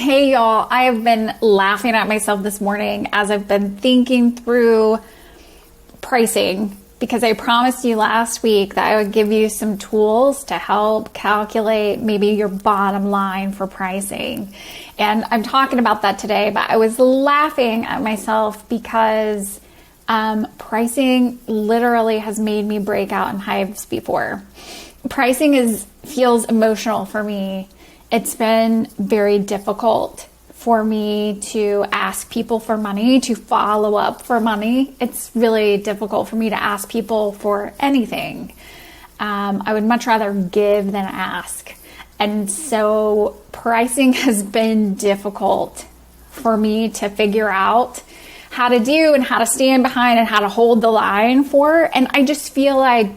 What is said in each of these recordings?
Hey y'all, I have been laughing at myself this morning as I've been thinking through pricing, because I promised you last week that I would give you some tools to help calculate maybe your bottom line for pricing. And I'm talking about that today, but I was laughing at myself because pricing literally has made me break out in hives before. Pricing feels emotional for me. It's been very difficult for me to ask people for money, to follow up for money. It's really difficult for me to ask people for anything. I would much rather give than ask. And so pricing has been difficult for me to figure out how to do and how to stand behind and how to hold the line for. And I just feel like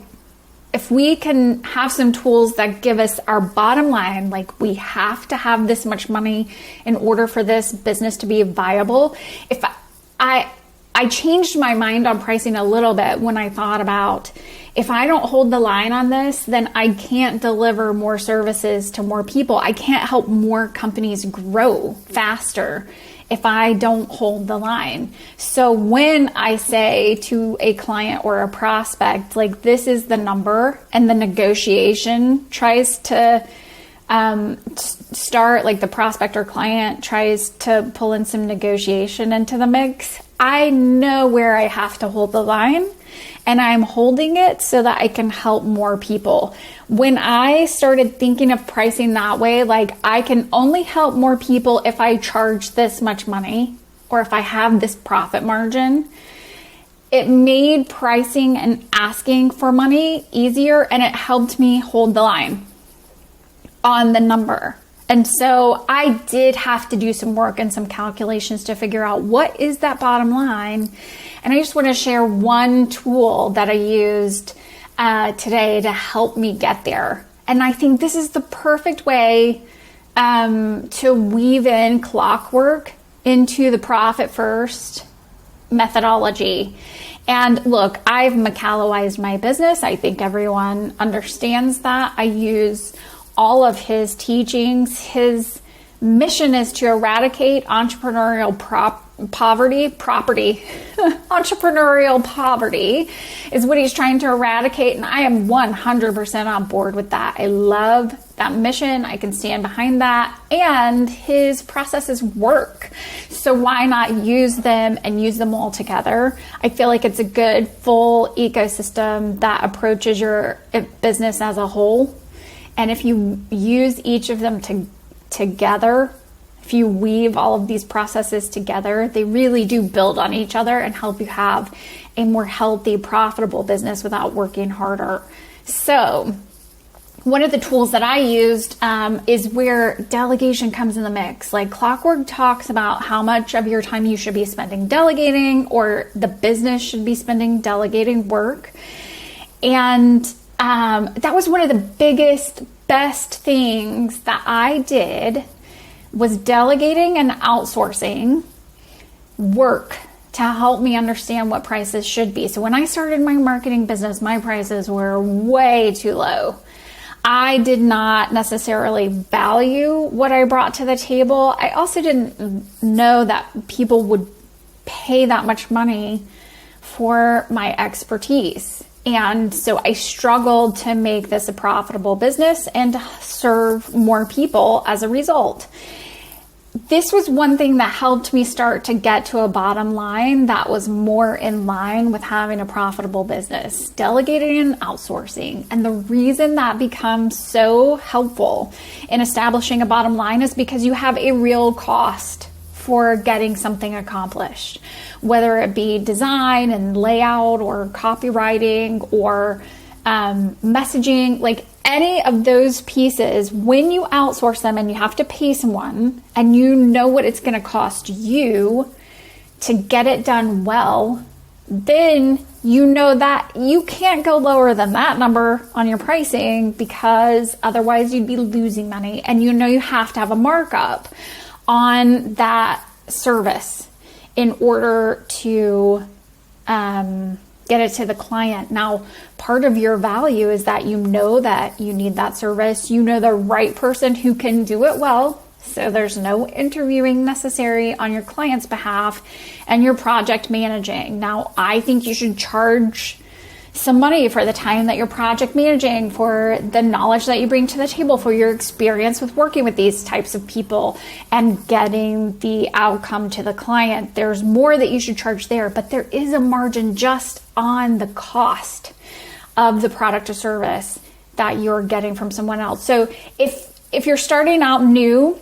if we can have some tools that give us our bottom line, like we have to have this much money in order for this business to be viable. If I changed my mind on pricing a little bit when I thought about, if I don't hold the line on this, then I can't deliver more services to more people. I can't help more companies grow faster if I don't hold the line. So when I say to a client or a prospect, like, this is the number, and the negotiation tries to start, like the prospect or client tries to pull in some negotiation into the mix, I know where I have to hold the line, and I'm holding it so that I can help more people. When I started thinking of pricing that way, like I can only help more people if I charge this much money or if I have this profit margin, it made pricing and asking for money easier, and it helped me hold the line on the number. And so I did have to do some work and some calculations to figure out what is that bottom line. And I just want to share one tool that I used today to help me get there. And I think this is the perfect way to weave in Clockwork into the Profit First methodology. And look, I've Michalowized my business. I think everyone understands that. I use all of his teachings. His mission is to eradicate entrepreneurial poverty. Entrepreneurial poverty is what he's trying to eradicate, and I am 100% on board with that. I love that mission. I can stand behind that, and his processes work. So why not use them and use them all together? I feel like it's a good full ecosystem that approaches your business as a whole. And if you use each of them together, if you weave all of these processes together, they really do build on each other and help you have a more healthy, profitable business without working harder. So one of the tools that I used is where delegation comes in the mix. Like Clockwork talks about how much of your time you should be spending delegating, or the business should be spending delegating work. And that was one of the best things that I did, was delegating and outsourcing work to help me understand what prices should be. So when I started my marketing business, my prices were way too low. I did not necessarily value what I brought to the table. I also didn't know that people would pay that much money for my expertise. And so I struggled to make this a profitable business and to serve more people as a result. This was one thing that helped me start to get to a bottom line that was more in line with having a profitable business, delegating and outsourcing. And the reason that becomes so helpful in establishing a bottom line is because you have a real cost for getting something accomplished, whether it be design and layout or copywriting or messaging, like any of those pieces. When you outsource them and you have to pay someone and you know what it's going to cost you to get it done well, then you know that you can't go lower than that number on your pricing, because otherwise you'd be losing money. And you know you have to have a markup on that service in order to get it to the client. Now, part of your value is that you know that you need that service. You know the right person who can do it well So there's no interviewing necessary on your client's behalf, and you're project managing. Now, I think you should charge some money for the time that you're project managing, for the knowledge that you bring to the table, for your experience with working with these types of people and getting the outcome to the client. There's more that you should charge there, but there is a margin just on the cost of the product or service that you're getting from someone else. So if you're starting out new,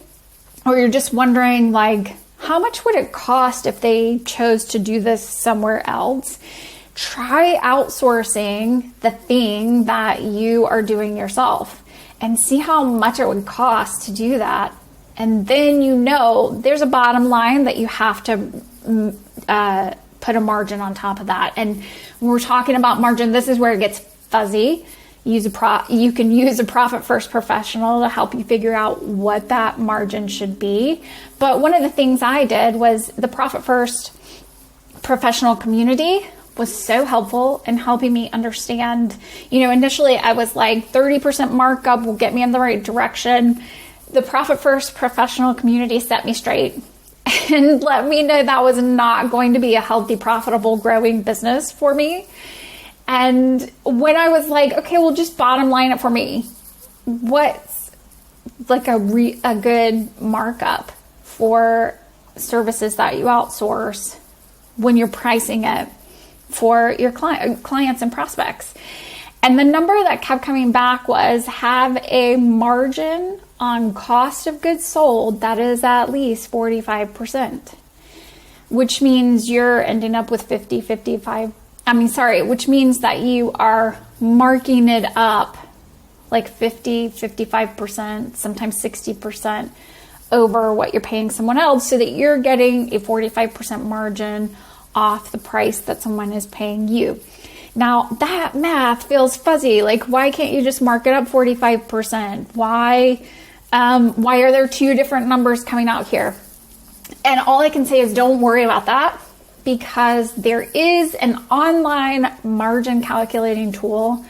or you're just wondering, like, how much would it cost if they chose to do this somewhere else? Try outsourcing the thing that you are doing yourself and see how much it would cost to do that. And then there's a bottom line that you have to put a margin on top of that. And when we're talking about margin, this is where it gets fuzzy. You can use a Profit First professional to help you figure out what that margin should be. But one of the things I did was the Profit First professional community was so helpful in helping me understand. Initially I was like 30% markup will get me in the right direction. The Profit First professional community set me straight and let me know that was not going to be a healthy, profitable, growing business for me. And when I was like, okay, well, just bottom line it for me. What's like a good markup for services that you outsource when you're pricing it for your clients and prospects? And the number that kept coming back was have a margin on cost of goods sold that is at least 45%, which means you're ending up with which means that you are marking it up like 50, 55%, sometimes 60% over what you're paying someone else, so that you're getting a 45% margin off the price that someone is paying you. Now, that math feels fuzzy. Like, why can't you just mark it up 45%? Why are there two different numbers coming out here? And all I can say is don't worry about that, because there is an online margin calculating tool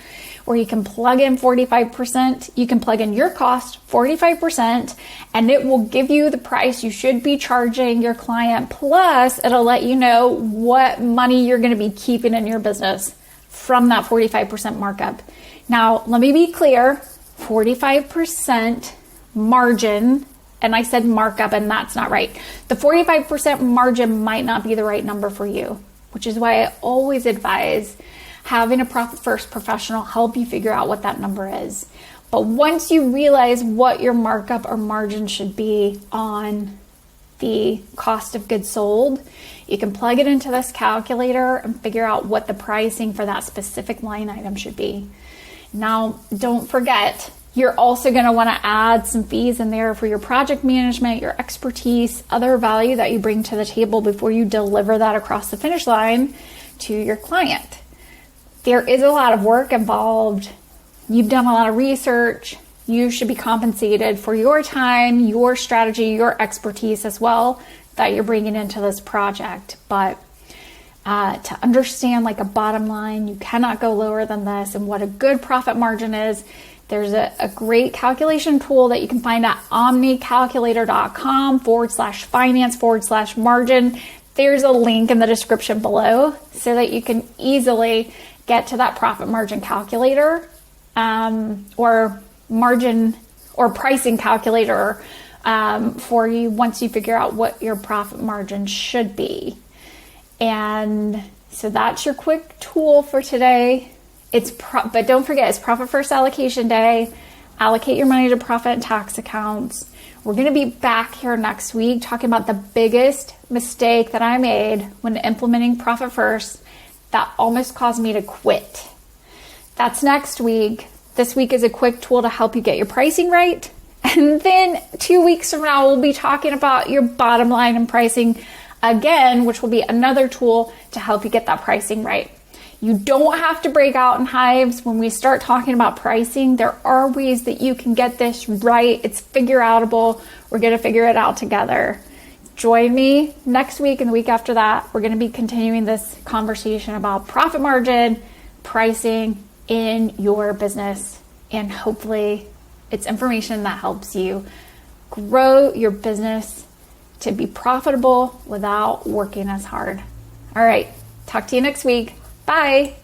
where you can plug in 45%. You can plug in your cost, 45%, and it will give you the price you should be charging your client. Plus, it'll let you know what money you're going to be keeping in your business from that 45% markup. Now, let me be clear, 45% margin, and I said markup, and that's not right. The 45% margin might not be the right number for you, which is why I always advise having a Profit First professional help you figure out what that number is. But once you realize what your markup or margin should be on the cost of goods sold, you can plug it into this calculator and figure out what the pricing for that specific line item should be. Now, don't forget, you're also going to want to add some fees in there for your project management, your expertise, other value that you bring to the table before you deliver that across the finish line to your client. There is a lot of work involved. You've done a lot of research. You should be compensated for your time, your strategy, your expertise as well that you're bringing into this project. But to understand like a bottom line, you cannot go lower than this, and what a good profit margin is, there's a great calculation tool that you can find at omnicalculator.com/finance/margin. There's a link in the description below so that you can easily get to that profit margin calculator or margin or pricing calculator for you once you figure out what your profit margin should be. And so that's your quick tool for today. But don't forget, it's Profit First allocation day. Allocate your money to profit and tax accounts. We're going to be back here next week talking about the biggest mistake that I made when implementing Profit First that almost caused me to quit. That's next week. This week is a quick tool to help you get your pricing right. And then 2 weeks from now, we'll be talking about your bottom line and pricing again, which will be another tool to help you get that pricing right. You don't have to break out in hives when we start talking about pricing. There are ways that you can get this right. It's figure outable. We're going to figure it out together. Join me next week and the week after that. We're going to be continuing this conversation about profit margin, pricing in your business, and hopefully it's information that helps you grow your business to be profitable without working as hard. All right, talk to you next week. Bye.